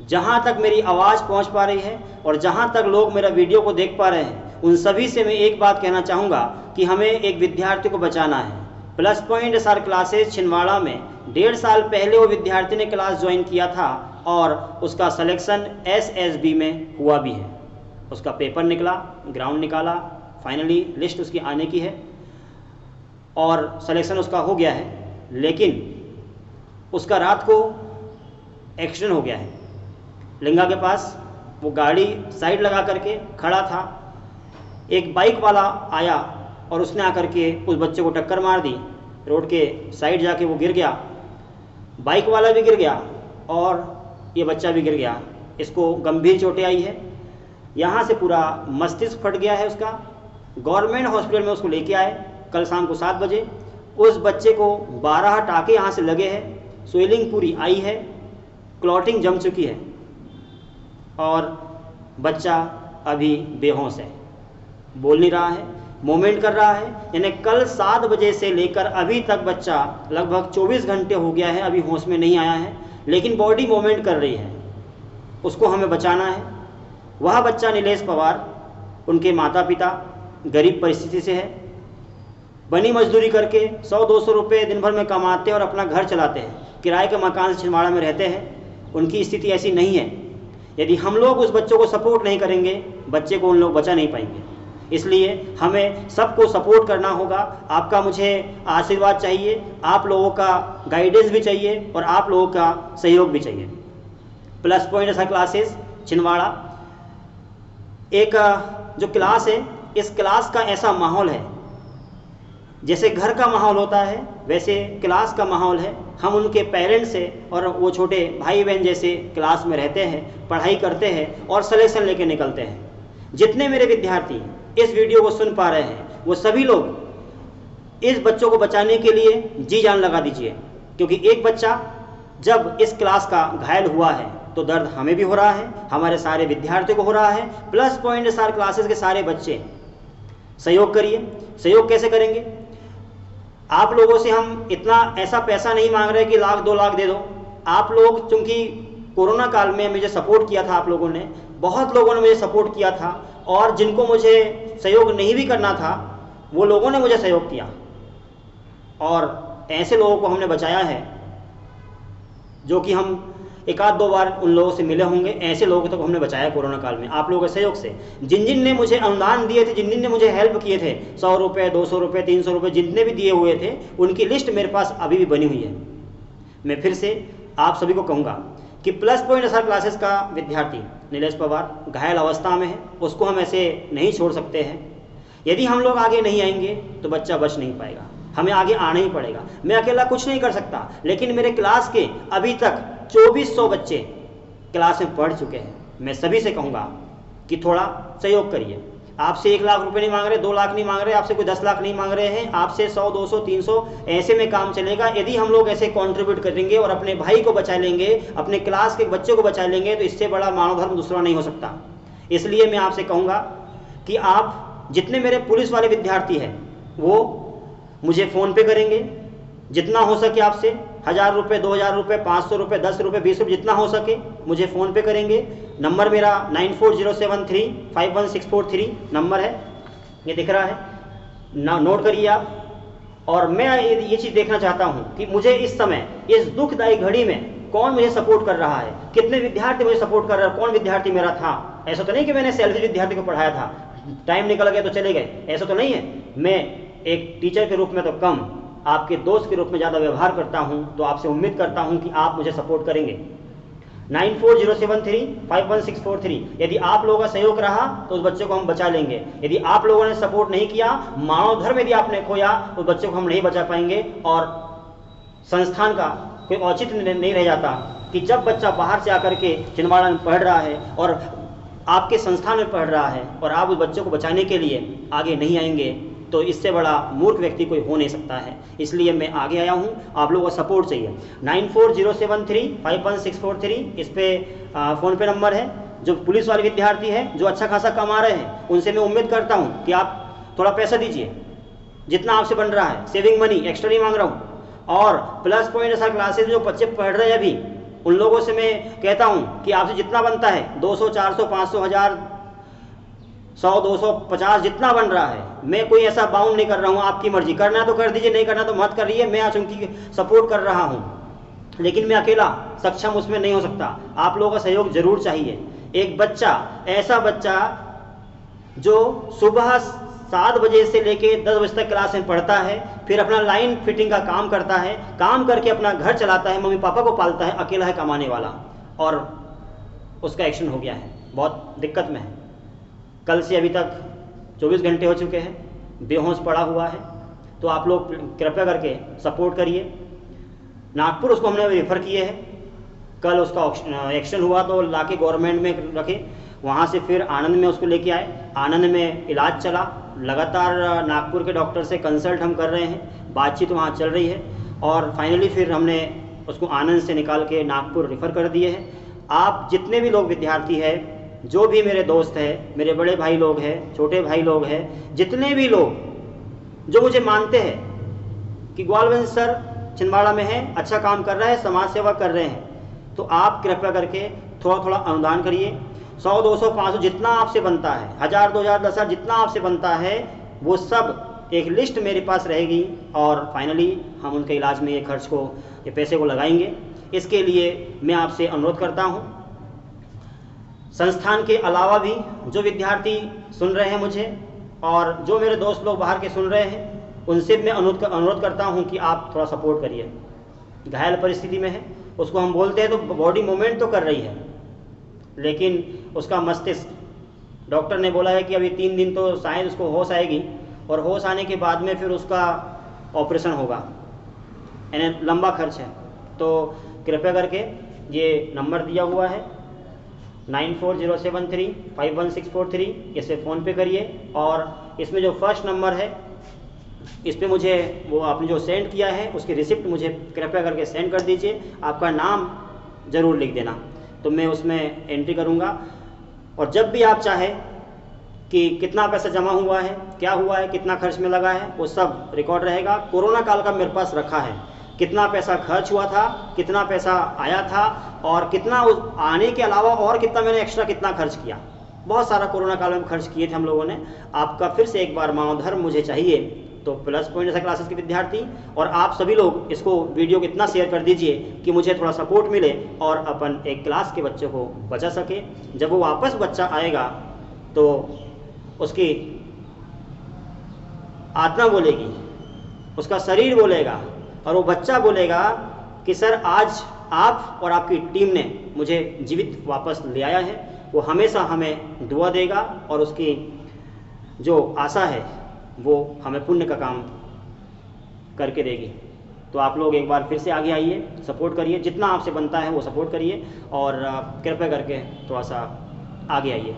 जहाँ तक मेरी आवाज़ पहुँच पा रही है और जहाँ तक लोग मेरा वीडियो को देख पा रहे हैं, उन सभी से मैं एक बात कहना चाहूँगा कि हमें एक विद्यार्थी को बचाना है। Plus point SR classes Chhindwara में 1.5 साल पहले वो विद्यार्थी ने क्लास ज्वाइन किया था और उसका सिलेक्शन SSB में हुआ भी है। उसका पेपर निकला, ग्राउंड निकाला, फाइनली लिस्ट उसकी आने की है और सिलेक्शन उसका हो गया है। लेकिन उसका रात को एक्सीडेंट हो गया है लिंगा के पास। वो गाड़ी साइड लगा करके खड़ा था, एक बाइक वाला आया और उसने आकर के उस बच्चे को टक्कर मार दी। रोड के साइड जाके वो गिर गया, बाइक वाला भी गिर गया और ये बच्चा भी गिर गया। इसको गंभीर चोटें आई है, यहाँ से पूरा मस्तिष्क फट गया है उसका। गवर्नमेंट हॉस्पिटल में उसको लेके आए कल शाम को 7 बजे। उस बच्चे को 12 टाँके यहाँ से लगे हैं, स्वेलिंग पूरी आई है, क्लॉटिंग जम चुकी है और बच्चा अभी बेहोश है, बोल नहीं रहा है, मूवमेंट कर रहा है। यानी कल 7 बजे से लेकर अभी तक बच्चा लगभग 24 घंटे हो गया है, अभी होश में नहीं आया है, लेकिन बॉडी मूवमेंट कर रही है। उसको हमें बचाना है। वह बच्चा नीलेश पवार, उनके माता पिता गरीब परिस्थिति से है, बनी मजदूरी करके 100-200 रुपये दिन भर में कमाते और अपना घर चलाते हैं। किराए के मकान से छिंदवाड़ा में रहते हैं। उनकी स्थिति ऐसी नहीं है। यदि हम लोग उस बच्चों को सपोर्ट नहीं करेंगे, बच्चे को उन लोग बचा नहीं पाएंगे। इसलिए हमें सबको सपोर्ट करना होगा। आपका मुझे आशीर्वाद चाहिए, आप लोगों का गाइडेंस भी चाहिए और आप लोगों का सहयोग भी चाहिए। Plus point SR classes Chhindwara एक जो क्लास है, इस क्लास का ऐसा माहौल है जैसे घर का माहौल होता है, वैसे क्लास का माहौल है। हम उनके पेरेंट्स से और वो छोटे भाई बहन जैसे क्लास में रहते हैं, पढ़ाई करते हैं और सलेक्शन लेके निकलते हैं। जितने मेरे विद्यार्थी इस वीडियो को सुन पा रहे हैं, वो सभी लोग इस बच्चों को बचाने के लिए जी जान लगा दीजिए, क्योंकि एक बच्चा जब इस क्लास का घायल हुआ है तो दर्द हमें भी हो रहा है, हमारे सारे विद्यार्थियों को हो रहा है। प्लस पॉइंट SR क्लासेस के सारे बच्चे सहयोग करिए। सहयोग कैसे करेंगे? आप लोगों से हम इतना ऐसा पैसा नहीं मांग रहे कि 1 लाख 2 लाख दे दो। आप लोग, चूंकि कोरोना काल में मुझे सपोर्ट किया था, आप लोगों ने, बहुत लोगों ने मुझे सपोर्ट किया था और जिनको मुझे सहयोग नहीं भी करना था, वो लोगों ने मुझे सहयोग किया और ऐसे लोगों को हमने बचाया है जो कि हम 1-2 बार उन लोगों से मिले होंगे। ऐसे लोगों को तो हमने बचाया कोरोना काल में आप लोगों के सहयोग से। जिन जिन ने मुझे अनुदान दिए थे, जिन जिन ने मुझे हेल्प किए थे, 100 रुपये, 200 रुपये, 300 रुपये, जितने भी दिए हुए थे, उनकी लिस्ट मेरे पास अभी भी बनी हुई है। मैं फिर से आप सभी को कहूँगा कि प्लस पॉइंट SR क्लासेस का विद्यार्थी नीलेश पवार घायल अवस्था में है, उसको हम ऐसे नहीं छोड़ सकते हैं। यदि हम लोग आगे नहीं आएंगे तो बच्चा बच नहीं पाएगा, हमें आगे आना ही पड़ेगा। मैं अकेला कुछ नहीं कर सकता, लेकिन मेरे क्लास के अभी तक 2400 बच्चे क्लास में पढ़ चुके हैं। मैं सभी से कहूँगा कि थोड़ा सहयोग करिए। आपसे 1 लाख रुपए नहीं मांग रहे, 2 लाख नहीं मांग रहे, आपसे कोई 10 लाख नहीं मांग रहे हैं, आपसे 100, 200, 300 ऐसे में काम चलेगा। यदि हम लोग ऐसे कंट्रीब्यूट करेंगे और अपने भाई को बचा लेंगे, अपने क्लास के बच्चे को बचा लेंगे, तो इससे बड़ा मानव धर्म दूसरा नहीं हो सकता। इसलिए मैं आपसे कहूँगा कि आप जितने मेरे पुलिस वाले विद्यार्थी हैं वो मुझे फ़ोन पे करेंगे, जितना हो सके आपसे 1000 रुपये, 2000 रुपये, 500 रुपये, 10 रुपये, 20 रुपये, जितना हो सके मुझे फ़ोन पे करेंगे। नंबर मेरा 9407351643 नंबर है, ये दिख रहा है, नोट करिए आप। और मैं ये चीज़ देखना चाहता हूँ कि मुझे इस समय इस दुखदायी घड़ी में कौन मुझे सपोर्ट कर रहा है, कितने विद्यार्थी मुझे सपोर्ट कर रहे हैं, कौन विद्यार्थी मेरा था। ऐसा तो नहीं कि मैंने सेल्फी विद्यार्थी को पढ़ाया था, टाइम निकल गया तो चले गए, ऐसा तो नहीं है। मैं एक टीचर के रूप में तो कम, आपके दोस्त के रूप में ज़्यादा व्यवहार करता हूं, तो आपसे उम्मीद करता हूं कि आप मुझे सपोर्ट करेंगे। 9407351643 यदि आप लोगों का सहयोग रहा तो उस बच्चे को हम बचा लेंगे। यदि आप लोगों ने सपोर्ट नहीं किया, मानव धर्म यदि आपने खोया, तो बच्चे को हम नहीं बचा पाएंगे। और संस्थान का कोई औचित्य नहीं रह जाता कि जब बच्चा बाहर से आकर के छिंदवाड़ा में पढ़ रहा है और आपके संस्थान में पढ़ रहा है और आप उस बच्चे को बचाने के लिए आगे नहीं आएंगे, तो इससे बड़ा मूर्ख व्यक्ति कोई हो नहीं सकता है। इसलिए मैं आगे आया हूँ, आप लोगों को सपोर्ट चाहिए। 9407351643 इस पे फ़ोन पे नंबर है। जो पुलिस वाले विद्यार्थी हैं जो अच्छा खासा कमा रहे हैं, उनसे मैं उम्मीद करता हूँ कि आप थोड़ा पैसा दीजिए, जितना आपसे बन रहा है, सेविंग मनी, एक्स्ट्रा नहीं मांग रहा हूँ। और प्लस पॉइंट SR क्लासेस जो बच्चे पढ़ रहे हैं अभी, उन लोगों से मैं कहता हूँ कि आपसे जितना बनता है 200, 400, 500, 1000, 100, 250 जितना बन रहा है, मैं कोई ऐसा बाउंड नहीं कर रहा हूँ। आपकी मर्जी, करना है तो कर दीजिए, नहीं करना तो मत करिए। मैं आज उनकी सपोर्ट कर रहा हूँ, लेकिन मैं अकेला सक्षम उसमें नहीं हो सकता। आप लोगों का सहयोग जरूर चाहिए। एक बच्चा, ऐसा बच्चा जो सुबह 7 बजे से लेके 10 बजे तक क्लास में पढ़ता है, फिर अपना लाइन फिटिंग का काम करता है, काम करके अपना घर चलाता है, मम्मी पापा को पालता है, अकेला है कमाने वाला, और उसका एक्शन हो गया है, बहुत दिक्कत में है। कल से अभी तक 24 घंटे हो चुके हैं, बेहोश पड़ा हुआ है। तो आप लोग कृपया करके सपोर्ट करिए। नागपुर उसको हमने रेफ़र किए हैं, कल उसका एक्शन हुआ तो लाके गवर्नमेंट में रखे, वहाँ से फिर आनंद में उसको लेके आए। आनंद में इलाज चला, लगातार नागपुर के डॉक्टर से कंसल्ट हम कर रहे हैं, बातचीत वहाँ चल रही है, और फाइनली फिर हमने उसको आनंद से निकाल के नागपुर रेफ़र कर दिए हैं। आप जितने भी लोग विद्यार्थी हैं, जो भी मेरे दोस्त हैं, मेरे बड़े भाई लोग हैं, छोटे भाई लोग हैं, जितने भी लोग जो मुझे मानते हैं कि ग्वालवंश सर छिंदवाड़ा में है, अच्छा काम कर रहा है, समाज सेवा कर रहे हैं, तो आप कृपया करके थोड़ा थोड़ा अनुदान करिए। 100, 200, 500 जितना आपसे बनता है, 1000, 2000, 10,000 जितना आपसे बनता है, वो सब एक लिस्ट मेरे पास रहेगी, और फाइनली हम उनके इलाज में ये खर्च को, ये पैसे को लगाएंगे। इसके लिए मैं आपसे अनुरोध करता हूँ, संस्थान के अलावा भी जो विद्यार्थी सुन रहे हैं मुझे, और जो मेरे दोस्त लोग बाहर के सुन रहे हैं, उनसे मैं अनुरोध करता हूं कि आप थोड़ा सपोर्ट करिए। घायल परिस्थिति में है, उसको हम बोलते हैं तो बॉडी मूवमेंट तो कर रही है, लेकिन उसका मस्तिष्क, डॉक्टर ने बोला है कि अभी 3 दिन तो शायद उसको होश आएगी, और होश आने के बाद में फिर उसका ऑपरेशन होगा, यानी लंबा खर्च है। तो कृपया करके ये नंबर दिया हुआ है 9407351643, इसे फ़ोन पे करिए, और इसमें जो फर्स्ट नंबर है, इस पे मुझे वो आपने जो सेंड किया है उसकी रिसिप्ट मुझे कृपया करके सेंड कर दीजिए। आपका नाम ज़रूर लिख देना, तो मैं उसमें एंट्री करूँगा। और जब भी आप चाहें कि कितना पैसा जमा हुआ है, क्या हुआ है, कितना खर्च में लगा है, वो सब रिकॉर्ड रहेगा। कोरोना काल का मेरे पास रखा है, कितना पैसा खर्च हुआ था, कितना पैसा आया था, और कितना उस आने के अलावा और कितना मैंने एक्स्ट्रा कितना खर्च किया। बहुत सारा कोरोना काल में खर्च किए थे हम लोगों ने। आपका फिर से एक बार मानवधर्म मुझे चाहिए। तो प्लस पॉइंट ऐसा क्लासेस के विद्यार्थी और आप सभी लोग इसको वीडियो को इतना शेयर कर दीजिए कि मुझे थोड़ा सपोर्ट मिले और अपन एक क्लास के बच्चे को बचा सके। जब वो वापस बच्चा आएगा तो उसकी आत्मा बोलेगी, उसका शरीर बोलेगा, और वो बच्चा बोलेगा कि सर आज आप और आपकी टीम ने मुझे जीवित वापस ले आया है। वो हमेशा हमें दुआ देगा और उसकी जो आशा है वो हमें पुण्य का काम करके देगी। तो आप लोग एक बार फिर से आगे आइए, सपोर्ट करिए, जितना आपसे बनता है वो सपोर्ट करिए, और कृपया करके थोड़ा सा आगे आइए।